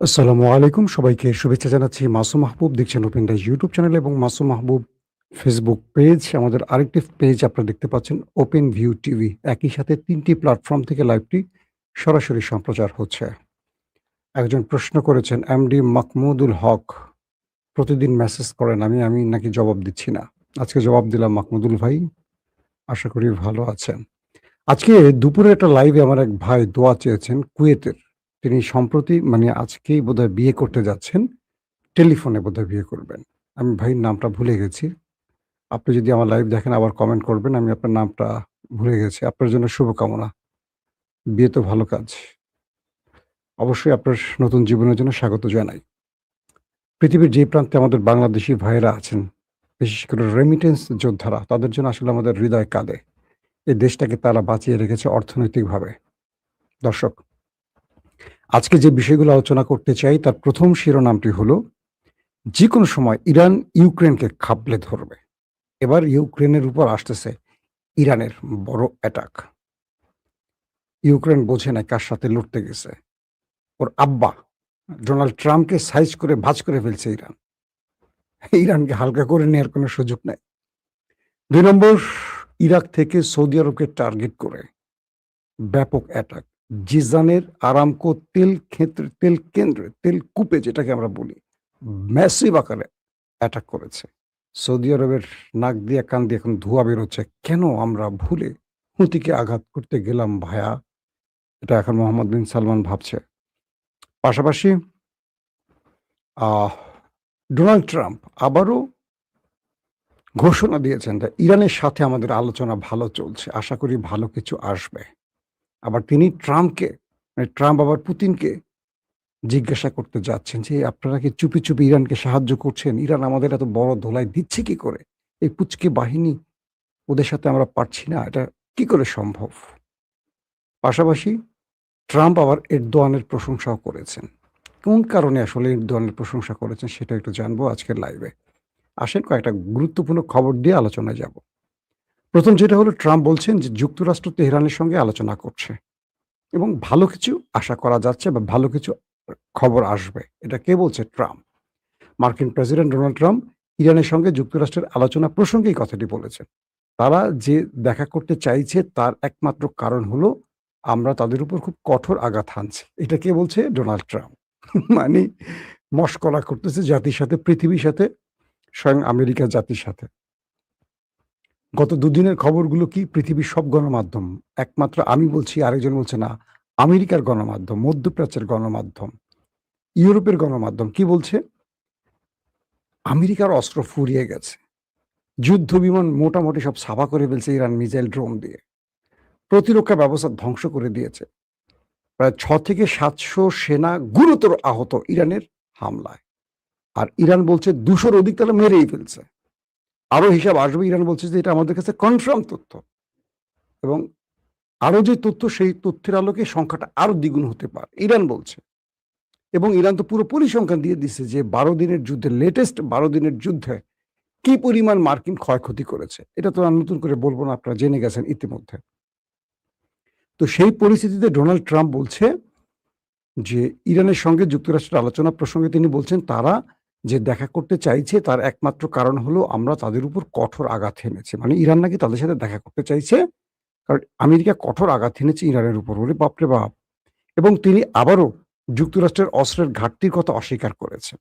আসসালামু আলাইকুম। সবাইকে শুভেচ্ছা জানাচ্ছি। মাসুম মাহবুব দেখছেন ওপেন ডাইজ ইউটিউব চ্যানেল এবং মাসুম মাহবুব ফেসবুক পেজ। আমাদের আরেকটি পেজ আপনারা দেখতে পাচ্ছেন ওপেন ভিউ টিভি। একই সাথে ৩ টি প্ল্যাটফর্ম থেকে লাইভটি সরাসরি সম্প্রচার হচ্ছে। একজন প্রশ্ন করেছেন এমডি মাহমুদুল হক, প্রতিদিন মেসেজ করেন আমি নাকি জবাব দিচ্ছি না। আজকে জবাব দিলাম মাহমুদুল ভাই। আশা করি ভালো আছেন। আজকে দুপুরে একটা লাইভে আমার এক ভাই দোয়া চেয়েছেন কুয়েতের। তিনি সম্প্রতি আজকেই বোধহয় বিয়ে করতে যাচ্ছেন। টেলিফোনে বোধহয় বিয়ে করবেন। আমি ভাইয়ের নামটা ভুলে গেছি। আপনি যদি আমার লাইভ দেখেন আবার কমেন্ট করবেন। আমি আপনার নামটা ভুলে গেছি। আপনার জন্য শুভকামনা। বিয়ে তো ভালো কাজ। অবশ্যই আপনার নতুন জীবনের জন্য স্বাগত জানাই। পৃথিবীর যে প্রান্তে আমাদের বাংলাদেশী ভাইয়েরা আছেন, বিশেষ করে রেমিটেন্স যোদ্ধারা, তাদের জন্য আসলে আমাদের হৃদয় কাঁদে। এই দেশটাকে তারা বাঁচিয়ে রেখেছে অর্থনৈতিকভাবে। দর্শক, আজকে যে বিষয়গুলো আলোচনা করতে চাই তার ১ম শিরোনামটি হলো, যেকোনো সময় ইরান ইউক্রেনকে খাবলে ধরবে। এবার ইউক্রেনের উপর আসতেছে ইরানের বড় অ্যাটাক। ইউক্রেন বোঝে না কার সাথে লড়তে গেছে। ওর আব্বা ডোনাল্ড ট্রাম্পকে সাইজ করে ভাঁজ করে ফেলছে ইরান। ইরানকে হালকা করে নেয়ার কোনো সুযোগ নাই। ২ নম্বর, ইরাক থেকে সৌদি আরবকে টার্গেট করে ব্যাপক অ্যাটাক। জিজানের আরামকো তেল কেন্দ্রে, তেল কূপে যেটাকে আমরা বলি, ম্যাসিভ আকারে অ্যাটাক করেছে। সৌদি আরবের নাক দিয়ে কান দিয়ে এখন ধোঁয়া বেরোচ্ছে। কেন আমরা ভুলে হুতিকে আঘাত করতে গেলাম ভায়া? এটা এখন মোহাম্মদ বিন সালমান ভাবছে। পাশাপাশি আহ ডোনাল্ড ট্রাম্প আবারও ঘোষণা দিয়েছেন যে ইরানের সাথে আমাদের আলোচনা ভালো চলছে। আশা করি ভালো কিছু আসবে। আবার তিনি ট্রাম্প আবার পুতিনকে জিজ্ঞাসা করতে যাচ্ছেন যে, "আপনারা কি চুপি, চুপি ইরানকে সাহায্য করছেন? ইরান আমাদের এত বড় ধোলাই দিচ্ছে কি করে? এই পুচকে বাহিনী, ওদের সাথে আমরা পারছি না। এটা কি করে সম্ভব?" পাশাপাশি ট্রাম্প আবার এরদোয়ানের প্রশংসাও করেছেন। কোন কারণে আসলে এরদোয়ানের প্রশংসা করেছেন সেটা একটু জানবো আজকের লাইভে। আসেন কয়েকটা গুরুত্বপূর্ণ খবর দিয়ে আলোচনায় যাব। ১ম যেটা হলো, ট্রাম্প বলছেন যে যুক্তরাষ্ট্র তেহরানের সঙ্গে আলোচনা করছে এবং ভালো কিছু আশা করা যাচ্ছে বা ভালো কিছু খবর আসবে। এটা কে বলছে? ট্রাম্প। মার্কিন প্রেসিডেন্ট ডোনাল্ড ট্রাম্প ইরানের সঙ্গে যুক্তরাষ্ট্রের আলোচনা প্রসঙ্গে এই কথাটি বলেছেন। তারা যে দেখা করতে চাইছে তার একমাত্র কারণ হলো আমরা তাদের উপর খুব কঠোর আঘাত হানছি। এটা কে বলছে? Donald Trump. মানে মশকরা করতেছে জাতির সাথে, পৃথিবীর সাথে, স্বয়ং আমেরিকা জাতির সাথে। গত দুদিনের খবরগুলো কি? পৃথিবীর সব গণমাধ্যম, একমাত্র আমি বলছি, আরেকজন বলছে না, আমেরিকার গণমাধ্যম, মধ্যপ্রাচ্যের গণমাধ্যম, ইউরোপের গণমাধ্যম কি বলছে? আমেরিকার অস্ত্র ফুরিয়ে গেছে। যুদ্ধ বিমান মোটামুটি সব সাফা করে ফেলছে ইরান মিসাইল ড্রোন দিয়ে। প্রতিরক্ষা ব্যবস্থা ধ্বংস করে দিয়েছে। প্রায় ৬ থেকে ৭০০ সেনা গুরুতর আহত ইরানের হামলায়। আর ইরান বলছে ২০০ র অধিক তারা মেরেই ফেলছে। আরো হিসাব আসবে। ইরান বলছে যে এটা আমাদের কাছে কনফার্ম তথ্য এবং আরো যে তথ্য সেই তথ্যের আলোকে সংখ্যাটা আরো দ্বিগুণ হতে পারে। ইরান বলছে। এবং ইরান তো পুরো পরিসংখ্যান দিয়ে দিচ্ছে যে ১২ দিনের যুদ্ধে, লেটেস্ট ১২ দিনের যুদ্ধে কি পরিমাণ মার্কিন ক্ষয়ক্ষতি করেছে। এটা তো আর নতুন করে বলব না, আপনারা জেনে গেছেন ইতিমধ্যে। তো সেই পরিস্থিতিতে ডোনাল্ড ট্রাম্প বলছে যে ইরানের সঙ্গে যুক্তরাষ্ট্রের আলোচনা প্রসঙ্গে তিনি বলছেন তারা যে দেখা করতে চাইছে তার একমাত্র কারণ হলো আমরা তাদের উপর কঠোর আঘাত হেনেছি। মানে ইরান নাকি তাদের সাথে দেখা করতে চাইছে কারণ আমেরিকা কঠোর আঘাত হেনেছে ইরানের উপর। ওরে বাপরে বাপ! এবং তিনি আবারও যুক্তরাষ্ট্রের অস্ত্রের ঘাটতির কথা অস্বীকার করেছেন।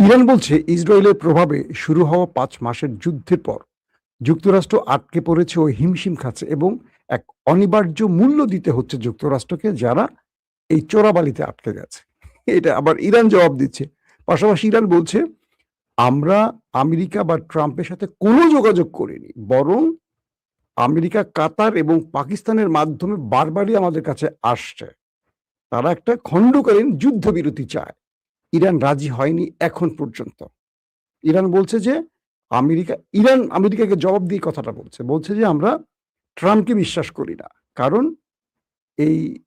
ইরান বলছে ইসরায়েলের প্রভাবে শুরু হওয়া ৫ মাসের যুদ্ধের পর যুক্তরাষ্ট্র আটকে পড়েছে ও হিমশিম খাচ্ছে এবং এক অনিবার্য মূল্য দিতে হচ্ছে যুক্তরাষ্ট্রকে, যারা এই চোরাবালিতে আটকে গেছে। এটা আবার ইরান জবাব দিচ্ছে। পাশাপাশি ইরান বলছে, "আমরা আমেরিকা বা ট্রাম্পের সাথে কোনো যোগাযোগ করিনি। বরং আমেরিকা, কাতার এবং পাকিস্তানের মাধ্যমে বারবারই আমাদের কাছে আসছে। তারা একটা খণ্ডকালীন যুদ্ধবিরতি চায়। ইরান রাজি হয়নি এখন পর্যন্ত।" ইরান বলছে যে ইরান আমেরিকাকে জবাব দিয়ে কথাটা বলছে। বলছে যে, "আমরা ট্রাম্পকে বিশ্বাস করি না। কারণ এই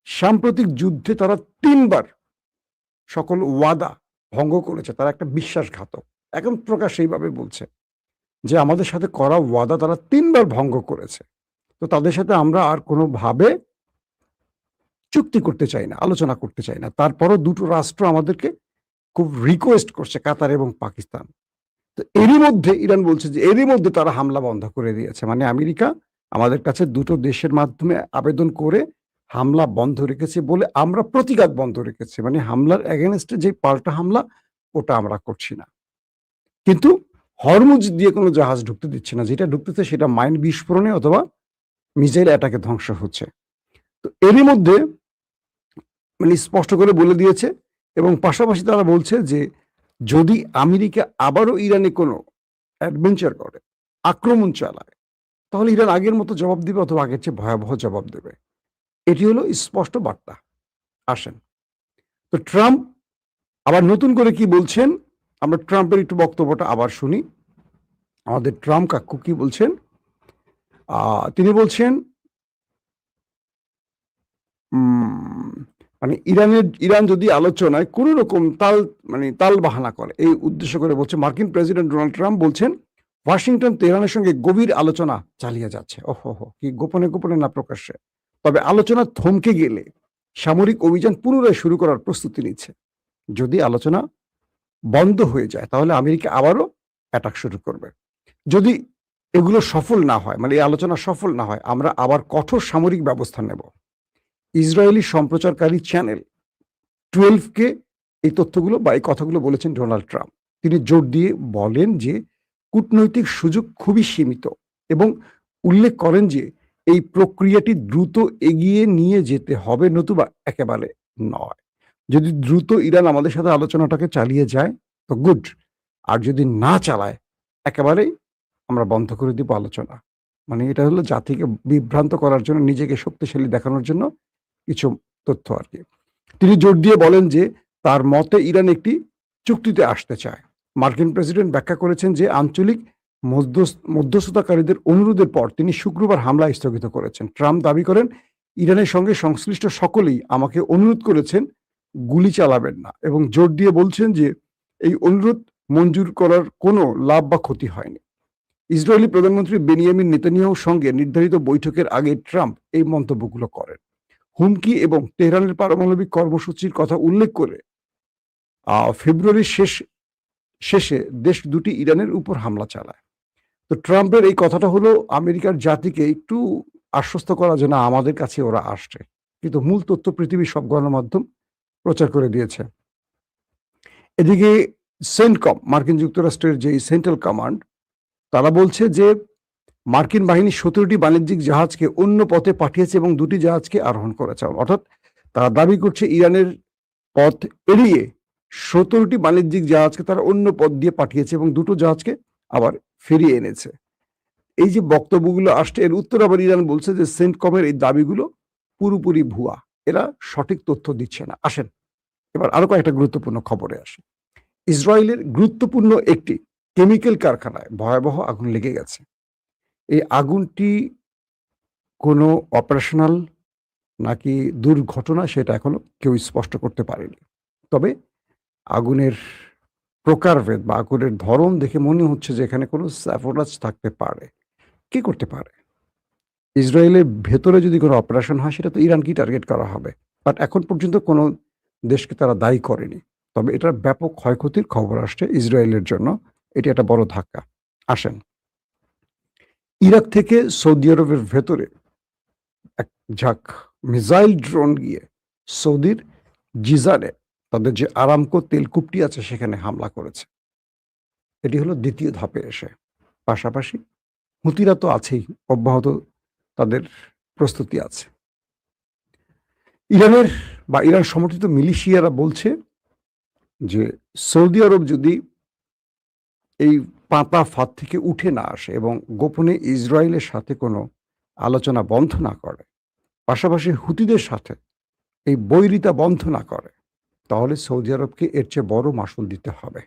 সাম্প্রতিক যুদ্ধে তারা ৩ বার সকল ওয়াদা ভঙ্গ করেছে। তারা একটা বিশ্বাসঘাতক।" একদম প্রকাশ্যে এইভাবে বলছে যে, "আমাদের সাথে করা ওয়াদা তারা ৩ বার ভঙ্গ করেছে। তো তাদের সাথে আমরা আর কোনোভাবে চুক্তি করতে চাই না, আলোচনা করতে চাই না। তারপরও দুটো রাষ্ট্র আমাদেরকে খুব রিকোয়েস্ট করছে, কাতার এবং পাকিস্তান। তো এরই মধ্যে ইরান বলছে যে এরই মধ্যে তারা হামলা বন্ধ করে দিয়েছে। মানে আমেরিকা আমাদের কাছে দুটো দেশের মাধ্যমে আবেদন করে হামলা বন্ধ রেখেছে বলে আমরা প্রতিঘাত বন্ধ রেখেছি। মানে হামলার এগেইনস্টে যে পাল্টা হামলা ওটা আমরা করছি না। কিন্তু হরমুজ দিয়ে কোনো জাহাজ ঢুকতে দিচ্ছে না। যেটা ঢুকতেছে সেটা মাইন বিস্ফোরণে অথবা মিসাইল অ্যাটাকে ধ্বংস হচ্ছে। তো এরই মধ্যে মানে স্পষ্ট করে বলে দিয়েছে এবং পাশাপাশি তারা বলছে যে যদি আমেরিকা আবারও ইরানে কোনো অ্যাডভেঞ্চার করে, আক্রমণ চালায়, তাহলে ইরান আগের মতো জবাব দিবে অথবা আগের চেয়ে ভয়াবহ জবাব দেবে। এটি হলো স্পষ্ট বার্তা। আসেন, তো ট্রাম্প আবার নতুন করে কি বলছেন, আমরা ট্রাম্পের একটু বক্তব্যটা আবার শুনি। আমাদের ট্রাম্প কাকু কি বলছেন? তিনি বলছেন মানে ইরান যদি আলোচনায় কোনো রকম তাল বাহানা করে, এই উদ্দেশ্য করে বলছে মার্কিন প্রেসিডেন্ট ডোনাল্ড ট্রাম্প বলছেন ওয়াশিংটন তেহরানের সঙ্গে গভীর আলোচনা চালিয়ে যাচ্ছে। ওহো, কি গোপনে গোপনে না প্রকাশ্যে। তবে আলোচনা থমকে গেলে সামরিক অভিযান পুনরায় শুরু করার প্রস্তুতি নিচ্ছে। যদি আলোচনা বন্ধ হয়ে যায় তাহলে আমেরিকা আবারও অ্যাটাক শুরু করবে। যদি এগুলো সফল না হয়, মানে এই আলোচনা সফল না হয়, আমরা আবার কঠোর সামরিক ব্যবস্থা নেব। ইসরায়েলি সম্প্রচারকারী চ্যানেল 12কে এই তথ্যগুলো বা এই কথাগুলো বলেছেন ডোনাল্ড ট্রাম্প। তিনি জোর দিয়ে বলেন যে কূটনৈতিক সুযোগ খুবই সীমিত এবং উল্লেখ করেন যে এই প্রক্রিয়াটি দ্রুত এগিয়ে নিয়ে যেতে হবে, নতুবা একেবারে নয়। যদি দ্রুত ইরান আমাদের সাথে আলোচনাটাকে চালিয়ে যায় তো গুড, আর যদি না চালায় একেবারেই আমরা বন্ধ করে দিব আলোচনা। মানে এটা হলো জাতিকে বিভ্রান্ত করার জন্য, নিজেকে শক্তিশালী দেখানোর জন্য কিছু তথ্য আর কি। তিনি জোর দিয়ে বলেন যে তার মতে ইরান একটি চুক্তিতে আসতে চায়। মার্কিন প্রেসিডেন্ট ব্যাখ্যা করেছেন যে আঞ্চলিক মধ্যস্থতাকারীদের অনুরোধের পর তিনি শুক্রবার হামলা স্থগিত করেছেন। ট্রাম্প দাবি করেন ইরানের সঙ্গে সংশ্লিষ্ট সকলেই আমাকে অনুরোধ করেছেন গুলি চালাবেন না এবং জোর দিয়ে বলছেন যে এই অনুরোধ মঞ্জুর করার কোনো লাভ বা ক্ষতি হয়নি। ইসরায়েলি প্রধানমন্ত্রী বেনিয়ামিন নেতানিয়াহুর সঙ্গে নির্ধারিত বৈঠকের আগে ট্রাম্প এই মন্তব্যগুলো করেন। হুমকি এবং তেহরানের পারমাণবিক কর্মসূচির কথা উল্লেখ করে ফেব্রুয়ারির শেষে দেশ দুটি ইরানের উপর হামলা চালায়। তো ট্রাম্পের এই কথাটা হলো আমেরিকার জাতিকে একটু আশ্বস্ত করা যে না, আমাদের কাছে ওরা আসছে, কিন্তু মূল তথ্য পৃথিবীর সব গণমাধ্যম প্রচার করে দিয়েছে। এদিকে সেন্টকম, মার্কিন যুক্তরাষ্ট্রের যে সেন্ট্রাল কমান্ড, তারা বলছে যে মার্কিন বাহিনী 17টি বাণিজ্যিক জাহাজকে অন্য পথে পাঠিয়েছে এবং 2টি জাহাজকে আরোহণ করেছে। অর্থাৎ তারা দাবি করছে ইরানের পথ এড়িয়ে 17টি বাণিজ্যিক জাহাজকে তারা অন্য পথ দিয়ে পাঠিয়েছে এবং 2টো জাহাজকে আবার ফিরিয়ে এনেছে। এই যে বক্তব্যগুলো আসছে, এর উত্তর আবার ইরান বলছে যে সেন্টকমের এই দাবিগুলো পুরোপুরি ভুয়া, এরা সঠিক তথ্য দিচ্ছে না। আসেন এবার আরো কয়েকটা গুরুত্বপূর্ণ খবরে আসে। ইসরায়েলের গুরুত্বপূর্ণ একটি কেমিক্যাল কারখানায় ভয়াবহ আগুন লেগে গেছে। এই আগুনটি কোনো অপারেশনাল নাকি দুর্ঘটনা সেটা এখনো কেউ স্পষ্ট করতে পারেনি। তবে আগুনের প্রকারভেদ বা আগুনের ধরন দেখে মনে হচ্ছে যে এখানে কোনো স্যাবোটাজ থাকতে পারে। কি করতে পারে? ইসরায়েলের ভেতরে যদি কোনো অপারেশন হয় সেটা তো ইরানকেই টার্গেট করা হবে। বাট এখন পর্যন্ত কোনো দেশকে তারা দায়ী করেনি। তবে এটার ব্যাপক ক্ষয়ক্ষতির খবর আসছে ইসরায়েলের জন্য। এটি একটা বড় ধাক্কা। আসেন, ইরাক থেকে সৌদি আরবের ভেতরে এক ঝাঁক মিসাইল ড্রোন গিয়ে সৌদির জিজানে তাদের যে আরামকো তেলকূপটি আছে সেখানে হামলা করেছে। এটি হলো দ্বিতীয় ধাপে এসে। পাশাপাশি হুতিরা তো আছেই, অব্যাহত তাদের প্রস্তুতি আছে। ইরানের বা ইরান সমর্থিত মিলিশিয়ারা বলছে যে সৌদি আরব যদি এই পাতা ফাঁদ থেকে উঠে না আসে এবং গোপনে ইসরায়েলের সাথে কোনো আলোচনা বন্ধ না করে, পাশাপাশি হুতিদের সাথে এই বৈরিতা বন্ধ না করে, তাহলে সৌদি আরবকে এর চেয়ে বড় মাশুল দিতে হবে।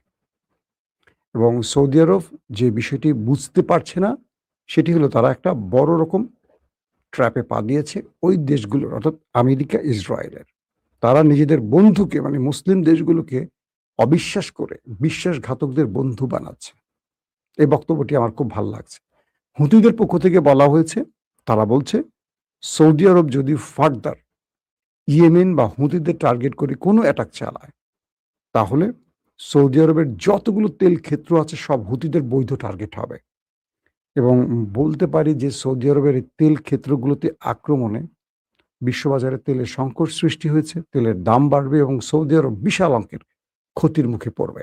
এবং সৌদি আরব যে বিষয়টি বুঝতে পারছে না সেটি হলো তারা একটা বড় রকম ট্র্যাপে পা দিয়েছে ওই দেশগুলোর, অর্থাৎ আমেরিকা ইসরায়েলের। তারা নিজেদের বন্ধুকে মানে মুসলিম দেশগুলোকে অবিশ্বাস করে বিশ্বাসঘাতকদের বন্ধু বানাচ্ছে। এই বক্তব্যটি আমার খুব ভালো লাগছে। হুতিদের পক্ষ থেকে বলা হয়েছে, তারা বলছে সৌদি আরব যদি ফার্দার ইয়েমেন বা হুতিদের টার্গেট করে কোনো অ্যাটাক চালায়, তাহলে সৌদি আরবের যতগুলো তেল ক্ষেত্র আছে সব হুতিদের বৈধ টার্গেট হবে। এবং বলতে পারি যে সৌদি আরবের এই তেল ক্ষেত্রগুলোতে আক্রমণে বিশ্ববাজারে তেলের সংকট সৃষ্টি হয়েছে, তেলের দাম বাড়বে এবং সৌদি আরব বিশাল অঙ্কের ক্ষতির মুখে পড়বে।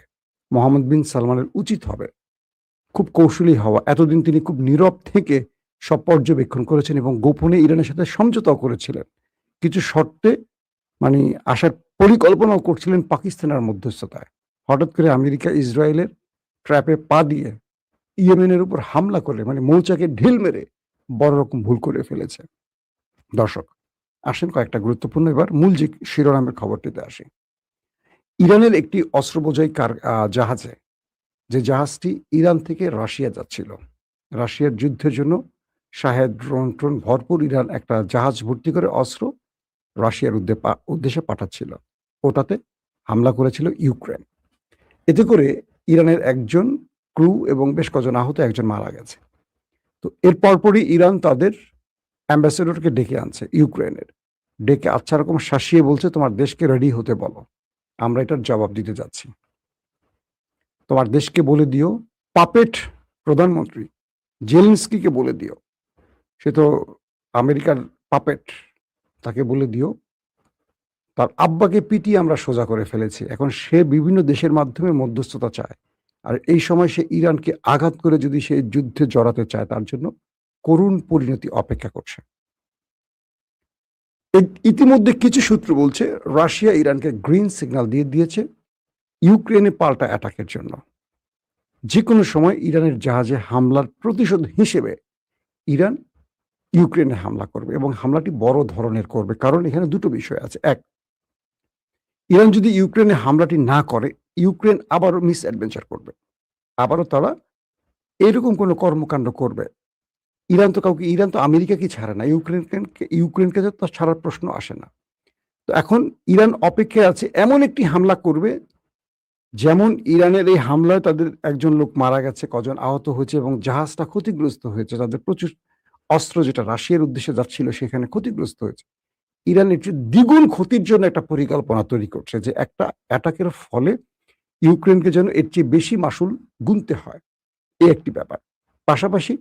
মোহাম্মদ বিন সালমানের উচিত হবে খুব কৌশলী হওয়া। এতদিন তিনি খুব নীরব থেকে সব পর্যবেক্ষণ করেছেন এবং গোপনে ইরানের সাথে সমঝোতাও করেছিলেন। কিছু শর্তে মানে আসার পরিকল্পনাও করছিলেন পাকিস্তানের মধ্যস্থতায়। হঠাৎ করে আমেরিকা ইসরায়েলের ট্র্যাপে পা দিয়ে ইয়েমেনের উপর হামলা করে মানে মৌচাকে ঢিল মেরে বড় রকম ভুল করে ফেলেছে। দর্শক, আসেন কয়েকটা গুরুত্বপূর্ণ এবার মূল যে শিরোনামের খবরটিতে আসি। ইরানের একটি অস্ত্র বোঝাই জাহাজে, যে জাহাজটি ইরান থেকে রাশিয়া যাচ্ছিল, রাশিয়ার যুদ্ধের জন্য শাহেদ ড্রোন ট্রোন ভরপুর ইরান একটা জাহাজ ভর্তি করে অস্ত্র রাশিয়ার উদ্দেশ্যে পাঠাচ্ছিল। ওটাতে হামলা করেছিল ইউক্রেন। এতে করে ইরানের একজন ক্রু এবং বেশ কজন আহত, একজন মারা গেছে। তো এর পরপরই ইরান তাদের অ্যাম্বাসেডরকে ডেকে আনছে ইউক্রেনের, ডেকে আচ্ছা রকম শাসিয়ে বলছে তোমার দেশকে রেডি হতে বলো, আমরা এটার জবাব দিতে যাচ্ছি। তোমার দেশকে বলে দিও, পাপেট প্রধানমন্ত্রী জেলেনস্কিকে বলে দিও, সে তো আমেরিকার পাপেট, তাকে বলে দিও তার আব্বাকে পিটিয়ে আমরা সোজা করে ফেলেছি। এখন সে বিভিন্ন দেশের মাধ্যমে মধ্যস্থতা চায়, আর এই সময় সে ইরানকে আঘাত করে যদি সে যুদ্ধে জড়াতে চায়, তার জন্য করুণ পরিণতি অপেক্ষা করছে। ইতিমধ্যে কিছু সূত্র বলছে রাশিয়া ইরানকে গ্রিন সিগন্যাল দিয়ে দিয়েছে ইউক্রেনে পাল্টা অ্যাটাকের জন্য। যে কোনো সময় ইরানের জাহাজে হামলার প্রতিশোধ হিসেবে ইরান ইউক্রেনে হামলা করবে এবং হামলাটি বড় ধরনের করবে। কারণ এখানে দুটো বিষয় আছে। এক, ইরান যদি ইউক্রেনে হামলাটি না করে, ইউক্রেন আবারও মিস অ্যাডভেঞ্চার করবে, আবারও তারা এরকম কোনো কর্মকাণ্ড করবে। ইরান তো আমেরিকাকে ছাড়ে না, ইউক্রেনকে তো ছাড়ার প্রশ্ন আসে না। তো এখন ইরান অপেক্ষায় আছে এমন একটি হামলা করবে, যেমন ইরানের এই হামলায় তাদের একজন লোক মারা গেছে, কজন আহত হয়েছে এবং জাহাজটা ক্ষতিগ্রস্ত হয়েছে, তাদের প্রচুর অস্ত্র যেটা রাশিয়ার উদ্দেশ্যে যাচ্ছিল সেখানে ক্ষতিগ্রস্ত হয়েছে। ইরান একটি দ্বিগুণ ক্ষতির জন্য একটা পরিকল্পনা তৈরি করছে, যে একটা অ্যাটাকের ফলে ইউক্রেনকে যেন এর চেয়ে বেশি মাসুল গুনতে হয়, এই একটি ব্যাপার। পাশাপাশি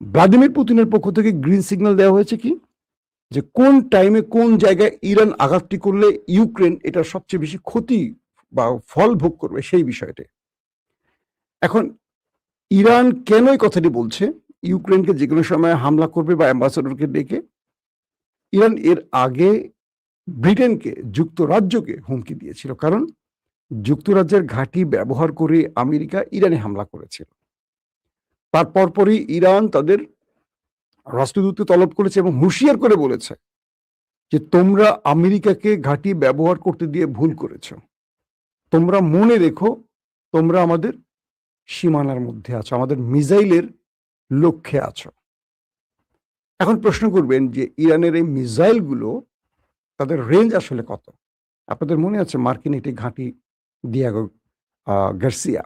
ভ্লাদিমির পুতিনের পক্ষ থেকে গ্রিন সিগন্যাল দেওয়া হয়েছে কি, যে কোন টাইমে কোন জায়গায় ইরান আঘাতটি করলে ইউক্রেন এটা সবচেয়ে বেশি ক্ষতি বা ফল ভোগ করবে সেই বিষয়টি। এখন ইরান কেন এই কথাটি বলছে, ইউক্রেনকে যে কোনো সময় হামলা করবে বা অ্যাম্বাসেডরকে ডেকে? ইরান এর আগে ব্রিটেনকে, যুক্তরাজ্যকে হুমকি দিয়েছিল, কারণ যুক্তরাজ্যের ঘাঁটি ব্যবহার করে আমেরিকা ইরানে হামলা করেছিল। তার পরপরই ইরান তাদের রাষ্ট্রদূতকে তলব করেছে এবং হুঁশিয়ার করে বলেছে যে তোমরা আমেরিকাকে ঘাঁটি ব্যবহার করতে দিয়ে ভুল করেছ, তোমরা মনে রেখো তোমরা আমাদের সীমানার মধ্যে আছো, আমাদের মিসাইলের লক্ষ্যে আছো। এখন প্রশ্ন করবেন যে ইরানের এই মিসাইলগুলো তাদের রেঞ্জ আসলে কত? আপনাদের মনে আছে মার্কিন একটি ঘাঁটি দিয়াগো গার্সিয়া,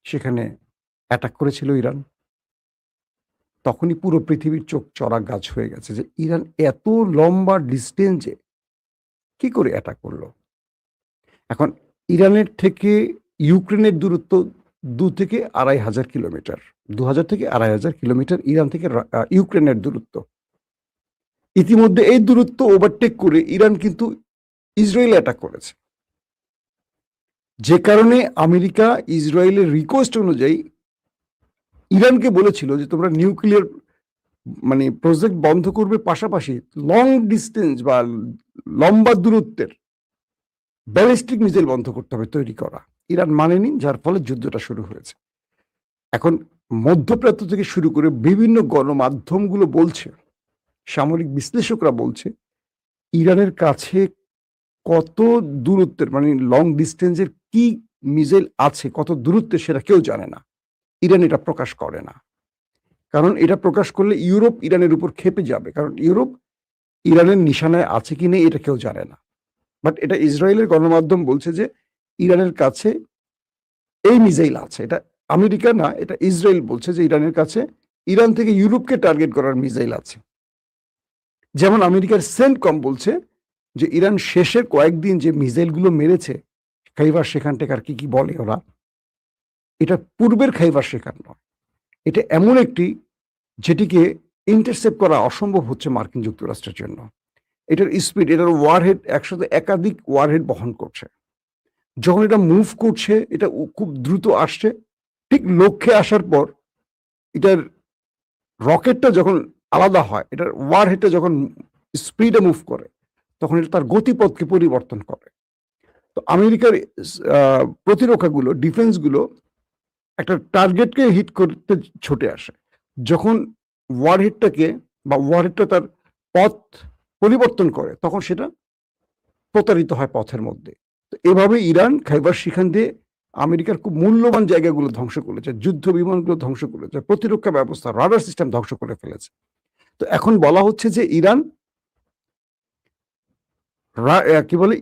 সেখানে অ্যাটাক করেছিল ইরান। তখনই পুরো পৃথিবীর চোখ চড়া গাছ হয়ে গেছে যে ইরান এত লম্বা ডিস্টেন্সে কি করে অ্যাটাক করলো। এখন ইরানের থেকে ইউক্রেনের দূরত্ব 2 থেকে 2,500 কিলোমিটার, 2,000 থেকে 2,500 কিলোমিটার ইরান থেকে ইউক্রেনের দূরত্ব। ইতিমধ্যে এই দূরত্ব ওভারটেক করে ইরান কিন্তু ইসরায়েল অ্যাটাক করেছে, যে কারণে আমেরিকা ইসরায়েলের রিকোয়েস্ট অনুযায়ী ইরানকে বলেছিল যে তোমরা নিউক্লিয়ার মানে প্রজেক্ট বন্ধ করবে, পাশাপাশি লং ডিস্টেন্স বা লম্বা দূরত্বের ব্যালিস্টিক মিসাইল বন্ধ করতে হবে তৈরি করা। ইরান মানেনি, যার ফলে যুদ্ধটা শুরু হয়েছে। এখন মধ্যপ্রাচ্য থেকে শুরু করে বিভিন্ন গণমাধ্যমগুলো বলছে, সামরিক বিশ্লেষকরা বলছে ইরানের কাছে কত দূরত্বের মানে লং ডিস্টেন্সের কি মিসাইল আছে, কত দূরত্বের, সেটা কেউ জানে না। ইরান এটা প্রকাশ করে না, কারণ এটা প্রকাশ করলে ইউরোপ ইরানের উপর ক্ষেপে যাবে, কারণ ইউরোপ ইরানের নিশানায় আছে কি নেই এটা কেউ জানে না। বাট এটা ইসরায়েলের গণমাধ্যম বলছে যে ইরানের কাছে এই মিসাইল আছে। এটা আমেরিকা না, এটা ইসরায়েল বলছে যে ইরানের কাছে ইরান থেকে ইউরোপকে টার্গেট করার মিসাইল আছে। যেমন আমেরিকার সেন্টকম বলছে যে ইরান শেষের কয়েকদিন যে মিসাইলগুলো মেরেছে, খাইবার সেখান থেকে আর কি বলে ওরা, এটা পূর্বের খাইবার শেখার নয়। এটা এমন একটি যেটিকে ইন্টারসেপ্ট করা অসম্ভব হচ্ছে মার্কিন যুক্তরাষ্ট্রের জন্য। এটার স্পিড, এটার ওয়ারহেড একসাথে একাধিক ওয়ারহেড বহন করছে। যখন এটা মুভ করছে, এটা খুব দ্রুত আসছে, ঠিক লক্ষ্যে আসার পর এটার রকেটটা যখন আলাদা হয়, এটার ওয়ারহেডটা যখন স্পিডে মুভ করে, তখন এটা তার গতিপথকে পরিবর্তন করে। তো আমেরিকার প্রতিরক্ষাগুলো, ডিফেন্সগুলো একটা টার্গেটকে হিট করতে ছুটে আসে। যখন ওয়ারহেডটা তার পথ পরিবর্তন করে, তখন সেটা প্রতারিত হয় পথের মধ্যে। তো এভাবে ইরান খাইবার শিখান দিয়ে আমেরিকার খুব মূল্যবান জায়গাগুলো ধ্বংস করেছে, যুদ্ধ বিমানগুলো ধ্বংস করেছে, প্রতিরক্ষা ব্যবস্থা, রাডার সিস্টেম ধ্বংস করে ফেলেছে। তো এখন বলা হচ্ছে যে ইরান কি বলে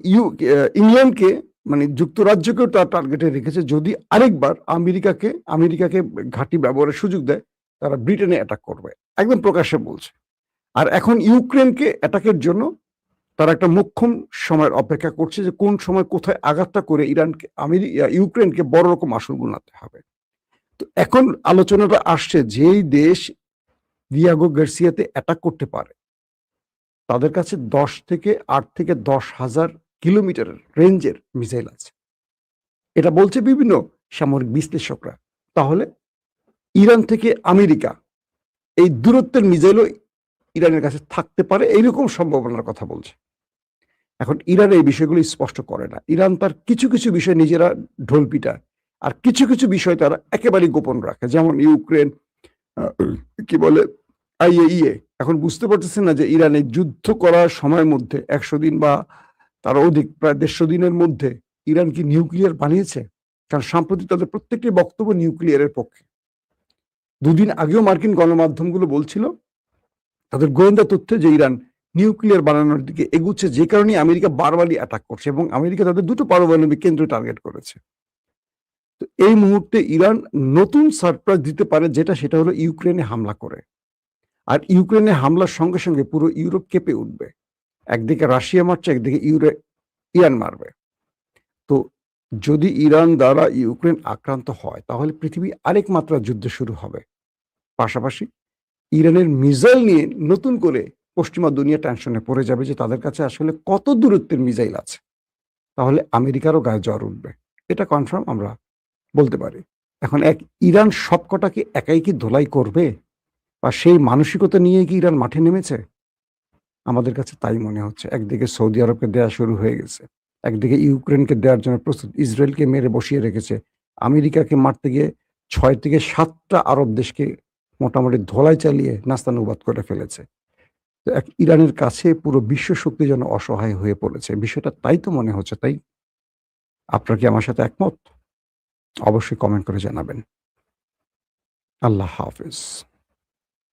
ইংল্যান্ডকে, মানে যুক্তরাজ্যকেও তার টার্গেটে রেখেছে, যদি আরেকবার আমেরিকাকে ঘাঁটি ব্যবহারের সুযোগ দেয়, তারা ব্রিটেনে অ্যাটাক করবে, একদম প্রকাশ্যে বলছে। আর এখন ইউক্রেনকে অ্যাটাকের জন্য তারা একটা মোক্ষম সময়ের অপেক্ষা করছে, যে কোন সময় কোথায় আঘাতটা করে ইউক্রেনকে বড় রকম আসল গুনাতে হবে। তো এখন আলোচনাটা আসছে, যেই দেশ দিয়াগো গার্সিয়াতে অ্যাটাক করতে পারে, তাদের কাছে 8 থেকে 10,000 কিলোমিটারের রেঞ্জের মিসাইল আছে। এটা বলছে বিভিন্ন সামরিক বিশ্লেষকরা। তাহলে ইরান থেকে আমেরিকা এই দূরত্বের মিসাইলও ইরানের কাছে থাকতে পারে, এইরকম সম্ভাবনার কথা বলছে। এখন ইরান এই বিষয়গুলো স্পষ্ট করে না। ইরান তার কিছু কিছু বিষয় নিজেরা ঢোল পিটায়, আর কিছু কিছু বিষয় তারা একেবারেই গোপন রাখে। যেমন ইউক্রেন, কি বলে, IAEA এখন বুঝতে পারতেছে না যে ইরানে যুদ্ধ করার সময়ের মধ্যে 100 দিন বা তার অধিক, প্রায় 150 দিনের মধ্যে ইরান কি নিউক্লিয়ার বানিয়েছে? কারণ সাম্প্রতি তাদের প্রত্যেকটি বক্তব্য নিউক্লিয়ারের পক্ষে। দুদিন আগেও মার্কিন গণমাধ্যমগুলো বলছিল তাদের গোয়েন্দা তথ্যে যে ইরান নিউক্লিয়ার বানানোর দিকে এগুচ্ছে, যে কারণে আমেরিকা বারবারই অ্যাটাক করছে, এবং আমেরিকা তাদের 2টো পারমাণবিক কেন্দ্র টার্গেট করেছে। তো এই মুহূর্তে ইরান নতুন সারপ্রাইজ দিতে পারে, সেটা হলো ইউক্রেনে হামলা করে। আর ইউক্রেনে হামলার সঙ্গে সঙ্গে পুরো ইউরোপ কেঁপে উঠবে। একদিকে রাশিয়া মারছে, একদিকে ইরান মারবে। তো যদি ইরান দ্বারা ইউক্রেন আক্রান্ত হয়, তাহলে পৃথিবী আরেক মাত্রা যুদ্ধ শুরু হবে। পাশাপাশি ইরানের মিসাইল নিয়ে নতুন করে পশ্চিমা দুনিয়া টেনশনে পড়ে যাবে, যে তাদের কাছে আসলে কত দূরত্বের মিসাইল আছে। তাহলে আমেরিকারও গায়ে জ্বর উঠবে, এটা কনফার্ম আমরা বলতে পারি। এখন ইরান সবকটাকে একাই কি ধোলাই করবে, বা সেই মানসিকতা নিয়ে কি ইরান মাঠে নেমেছে? আমাদের কাছে তাই মনে হচ্ছে। একদিকে সৌদি আরবকে দেয়া শুরু হয়ে গেছে, একদিকে ইউক্রেনকে দেওয়ার জন্য প্রস্তুত, ইসরায়েলকে মেরে বসিয়ে রেখেছে, আমেরিকাকে মারতে গিয়ে 6 থেকে 7টা আরব দেশকে মোটামুটি ধোলাই চালিয়ে নাস্তানুবাদ করে ফেলেছে। তো ইরানের কাছে পুরো বিশ্ব শক্তি যেন অসহায় হয়ে পড়েছে। বিষয়টা তাই তো মনে হচ্ছে, তাই? আপনারা কি আমার সাথে একমত? অবশ্যই কমেন্ট করে জানাবেন। আল্লাহ হাফেজ।